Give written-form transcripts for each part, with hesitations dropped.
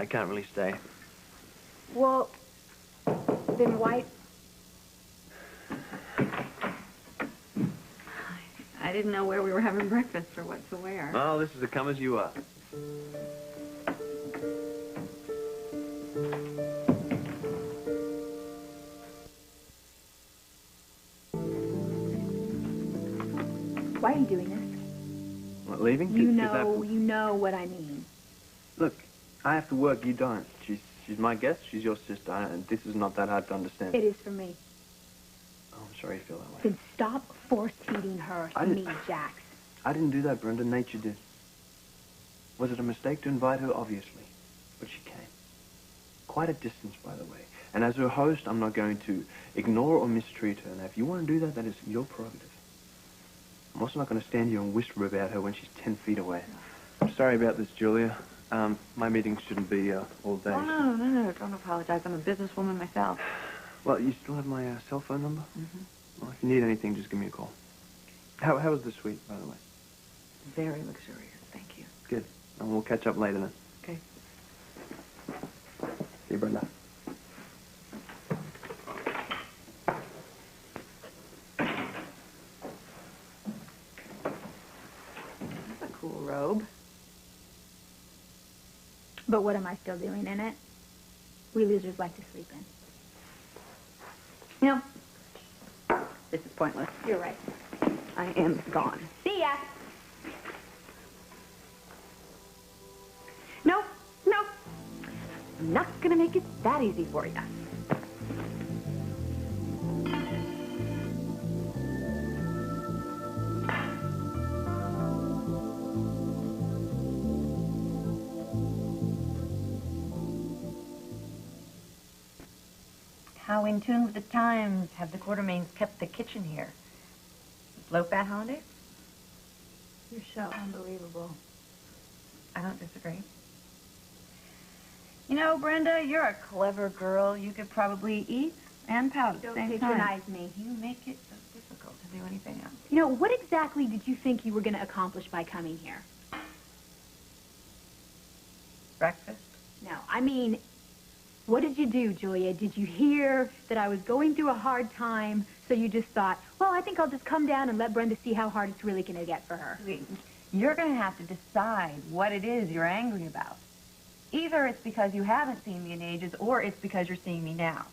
I can't really stay. Well, then why... I didn't know where we were having breakfast or what to wear. Well, this is a come as you are. Why are you doing this? What, leaving? You know what I mean. Look, I have to work, you don't. She's my guest, she's your sister, and this is not that hard to understand. It is for me. Oh, I'm sorry you feel that way. Then stop force-feeding her to me, Jax. I didn't do that, Brenda. Nature did. Was it a mistake to invite her? Obviously. But she came. Quite a distance, by the way. And as her host, I'm not going to ignore or mistreat her. Now, if you want to do that, that is your prerogative. I'm also not going to stand here and whisper about her when she's 10 feet away. I'm sorry about this, Julia. My meetings shouldn't be all day. Oh, no. Don't apologize. I'm a businesswoman myself. Well, you still have my cell phone number? Mm-hmm. Well, if you need anything, just give me a call. How was the suite, by the way? Very luxurious, thank you. Good. And we'll catch up later then. Okay. See you, Brenda. That's a cool robe. But what am I still doing in it? We losers like to sleep in. No. This is pointless. You're right. I am gone. See ya! No. I'm not gonna make it that easy for you. How in tune with the times have the Quartermains kept the kitchen here? Low fat holidays? You're so unbelievable. I don't disagree. You know, Brenda, you're a clever girl. You could probably eat and pout at the same time. Don't patronize me. You make it so difficult to do anything else. You know, what exactly did you think you were going to accomplish by coming here? Breakfast? No, I mean, what did you do, Julia? Did you hear that I was going through a hard time, so you just thought, well, I think I'll just come down and let Brenda see how hard it's really going to get for her? You're going to have to decide what it is you're angry about. Either it's because you haven't seen me in ages, or it's because you're seeing me now.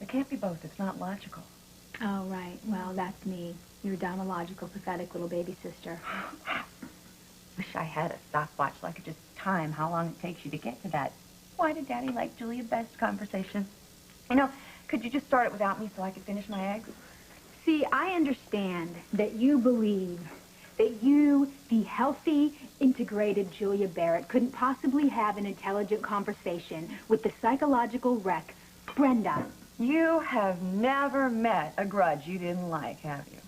It can't be both. It's not logical. Oh, right. Well, that's me. Your dumb, illogical, pathetic little baby sister. Wish I had a stopwatch so I could just time how long it takes you to get to that why did Daddy like Julia best conversation. You know, could you just start it without me so I could finish my eggs? See, I understand that you believe that you, the healthy, integrated Julia Barrett, couldn't possibly have an intelligent conversation with the psychological wreck, Brenda. You have never met a grudge you didn't like, have you?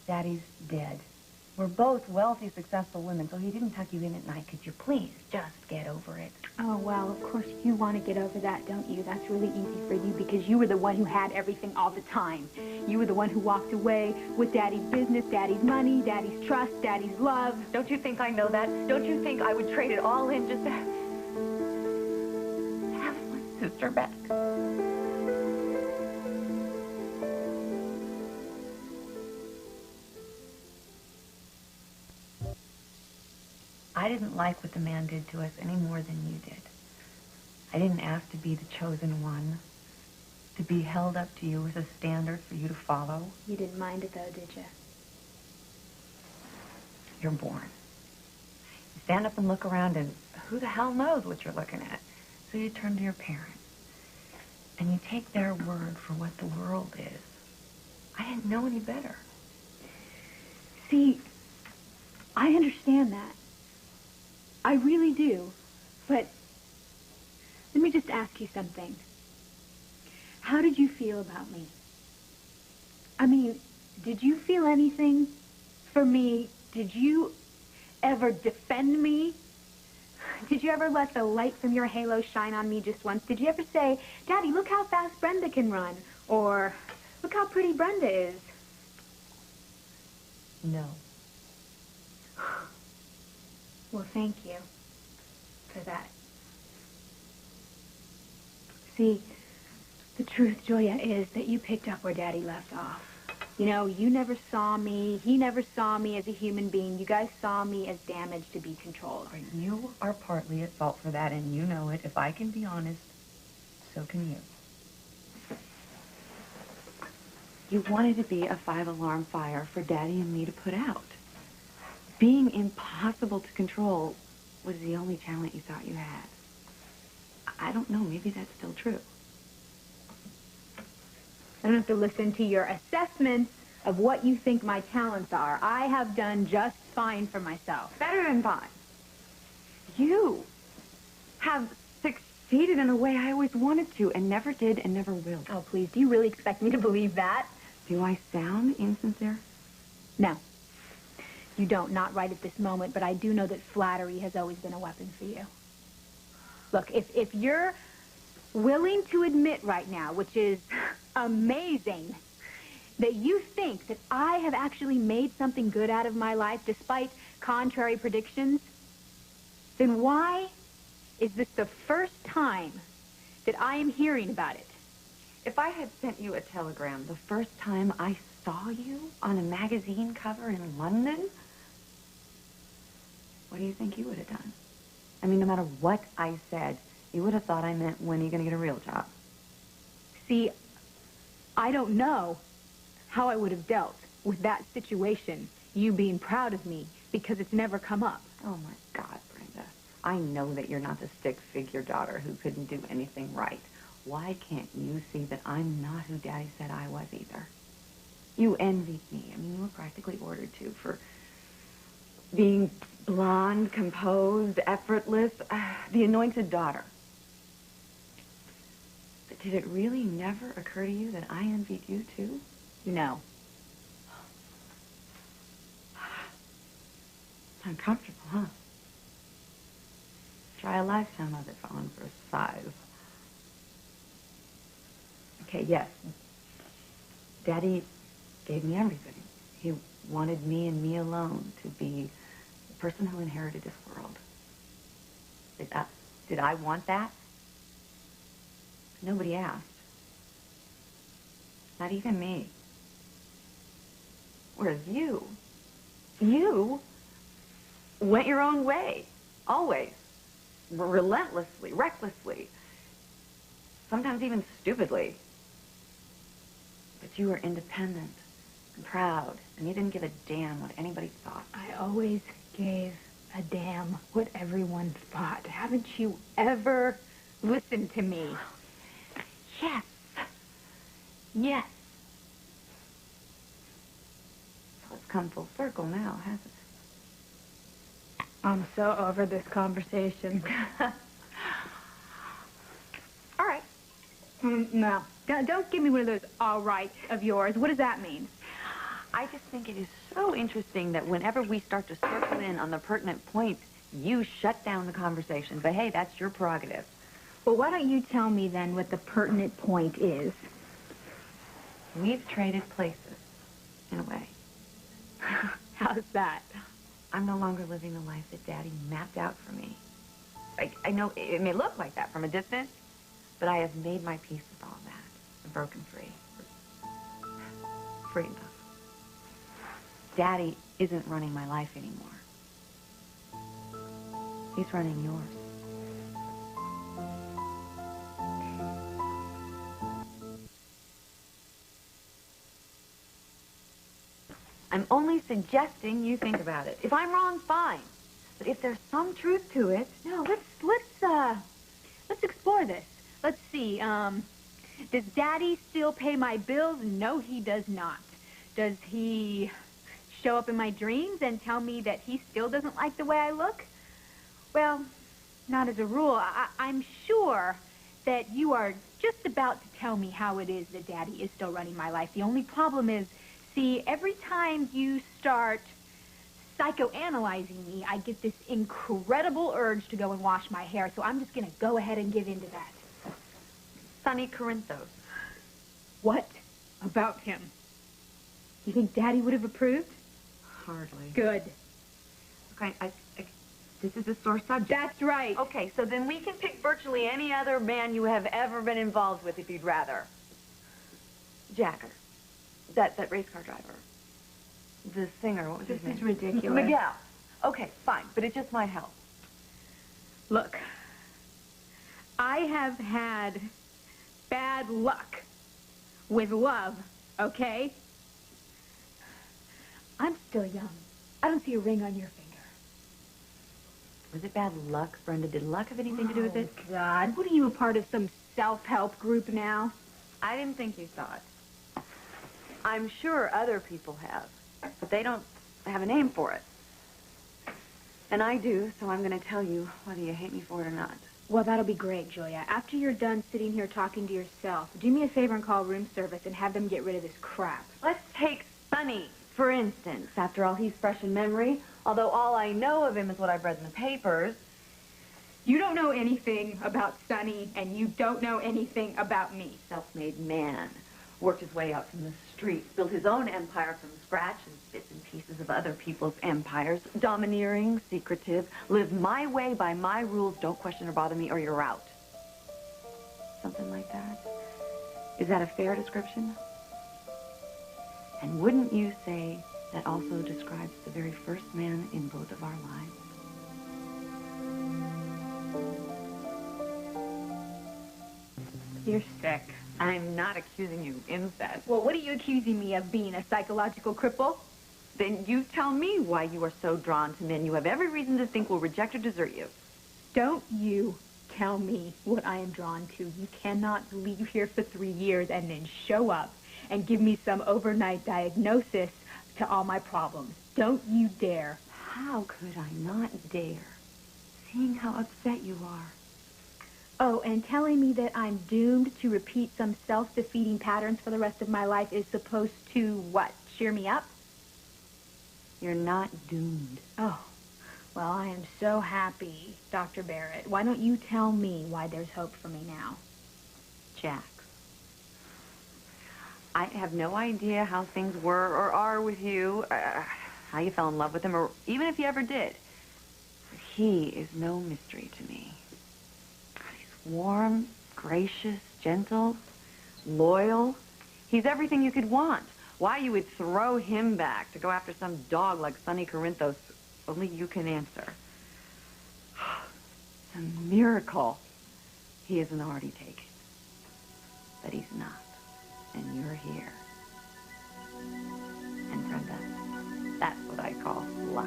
Daddy's dead. We're both wealthy, successful women, so he didn't tuck you in at night. Could you please just get over it? Oh, well, of course you want to get over that, don't you? That's really easy for you because you were the one who had everything all the time. You were the one who walked away with Daddy's business, Daddy's money, Daddy's trust, Daddy's love. Don't you think I know that? Don't you think I would trade it all in just to have my sister back? I didn't like what the man did to us any more than you did. I didn't ask to be the chosen one, to be held up to you as a standard for you to follow. You didn't mind it, though, did you? You're born. You stand up and look around, and who the hell knows what you're looking at? So you turn to your parents, and you take their word for what the world is. I didn't know any better. See, I understand that. I really do. But let me just ask you something. How did you feel about me? I mean, did you feel anything for me? Did you ever defend me? Did you ever let the light from your halo shine on me just once? Did you ever say, Daddy, look how fast Brenda can run? Or, look how pretty Brenda is? No. Well, thank you. for that. See, the truth, Julia, is that you picked up where Daddy left off. You know, you never saw me. He never saw me as a human being. You guys saw me as damaged to be controlled. Right, you are partly at fault for that, and you know it. If I can be honest, so can you. You wanted to be a 5-alarm fire for Daddy and me to put out. Being impossible to control was the only talent you thought you had. I don't know, maybe that's still true. I don't have to listen to your assessments of what you think my talents are. I have done just fine for myself. Better than fine. You have succeeded in a way I always wanted to and never did and never will. Oh, please, do you really expect me to believe that? Do I sound insincere? No. You don't, not right at this moment, but I do know that flattery has always been a weapon for you. Look, if you're willing to admit right now, which is amazing, that you think that I have actually made something good out of my life despite contrary predictions, then why is this the first time that I am hearing about it? If I had sent you a telegram the first time I saw you on a magazine cover in London, what do you think you would have done? I mean, no matter what I said, you would have thought I meant, when are you going to get a real job? See, I don't know how I would have dealt with that situation, you being proud of me, because it's never come up. Oh, my God, Brenda. I know that you're not the stick-figure daughter who couldn't do anything right. Why can't you see that I'm not who Daddy said I was either? You envied me. I mean, you were practically ordered to for being blonde, composed, effortless, the anointed daughter. But did it really never occur to you that I envied you, too? No. It's uncomfortable, huh? Try a lifetime of it falling for a size. Okay, yes. Daddy gave me everything. He wanted me and me alone to be the person who inherited this world. Did I want that? Nobody asked. Not even me. Whereas you went your own way. Always. Relentlessly, recklessly. Sometimes even stupidly. But you were independent and proud, and you didn't give a damn what anybody thought. I always gave a damn what everyone thought. Haven't you ever listened to me? Yes. Yes. So it's come full circle now, hasn't it? I'm so over this conversation. All right. No. Don't give me one of those all right of yours. What does that mean? I just think it is so interesting that whenever we start to circle in on the pertinent point, you shut down the conversation. But hey, that's your prerogative. Well, why don't you tell me then what the pertinent point is? We've traded places, in a way. How's that? I'm no longer living the life that Daddy mapped out for me. I know it may look like that from a distance, but I have made my peace with all that. I'm broken free. Free enough. Daddy isn't running my life anymore. He's running yours. I'm only suggesting you think about it. If I'm wrong, fine. But if there's some truth to it... No, let's explore this. Let's see, does Daddy still pay my bills? No, he does not. Does he show up in my dreams and tell me that he still doesn't like the way I look? Well, not as a rule. I'm sure that you are just about to tell me how it is that Daddy is still running my life. The only problem is, see, every time you start psychoanalyzing me, I get this incredible urge to go and wash my hair, so I'm just going to go ahead and give in to that. Sonny Corinthos. What about him? You think Daddy would have approved? Hardly. Good. Okay, This is a sore subject. That's right. Okay, so then we can pick virtually any other man you have ever been involved with if you'd rather. Jacker. That race car driver. The singer, what was his name? This is ridiculous. Miguel. Okay, fine, but it just might help. Look, I have had bad luck with love, okay? I'm still young. I don't see a ring on your finger. Was it bad luck, Brenda? Did luck have anything to do with it? Oh, God. What are you, a part of some self-help group now? I didn't think you saw it. I'm sure other people have, but they don't have a name for it. And I do, so I'm going to tell you whether you hate me for it or not. Well, that'll be great, Julia. After you're done sitting here talking to yourself, do me a favor and call room service and have them get rid of this crap. Let's take Sonny, for instance. After all, he's fresh in memory, although all I know of him is what I've read in the papers. You don't know anything about Sonny, and you don't know anything about me. Self-made man. Worked his way out from the streets, built his own empire from scratch and bits and pieces of other people's empires. Domineering, secretive, live my way by my rules, don't question or bother me or you're out. Something like that. Is that a fair description? And wouldn't you say that also describes the very first man in both of our lives? You're sick. I'm not accusing you of incest. Well, what are you accusing me of, being a psychological cripple? Then you tell me why you are so drawn to men you have every reason to think will reject or desert you. Don't you tell me what I am drawn to. You cannot leave here for 3 years and then show up and give me some overnight diagnosis to all my problems. Don't you dare. How could I not dare, seeing how upset you are? Oh, and telling me that I'm doomed to repeat some self-defeating patterns for the rest of my life is supposed to, what, cheer me up? You're not doomed. Oh, well, I am so happy, Dr. Barrett. Why don't you tell me why there's hope for me now? Jax, I have no idea how things were or are with you, how you fell in love with him, or even if you ever did. But he is no mystery to me. He's warm, gracious, gentle, loyal. He's everything you could want. Why you would throw him back to go after some dog like Sonny Corinthos, only you can answer. It's a miracle he isn't already taken. But he's not. And you're here. And Brenda, that's what I call luck.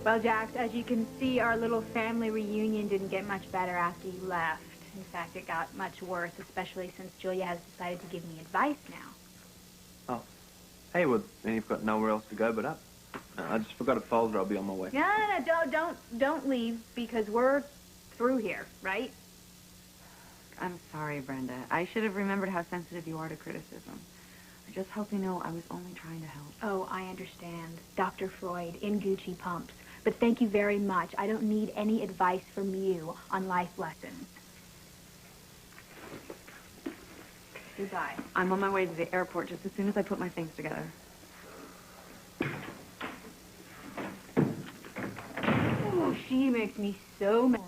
Well, Jax, as you can see, our little family reunion didn't get much better after you left. In fact, it got much worse, especially since Julia has decided to give me advice now. Oh. Hey, well, then you've got nowhere else to go but up. I just forgot a folder. I'll be on my way. No, don't leave, because we're through here, right? I'm sorry, Brenda. I should have remembered how sensitive you are to criticism. I just hope you know I was only trying to help. Oh, I understand. Dr. Freud in Gucci pumps. But thank you very much. I don't need any advice from you on life lessons. Goodbye. I'm on my way to the airport just as soon as I put my things together. Oh, she makes me so mad.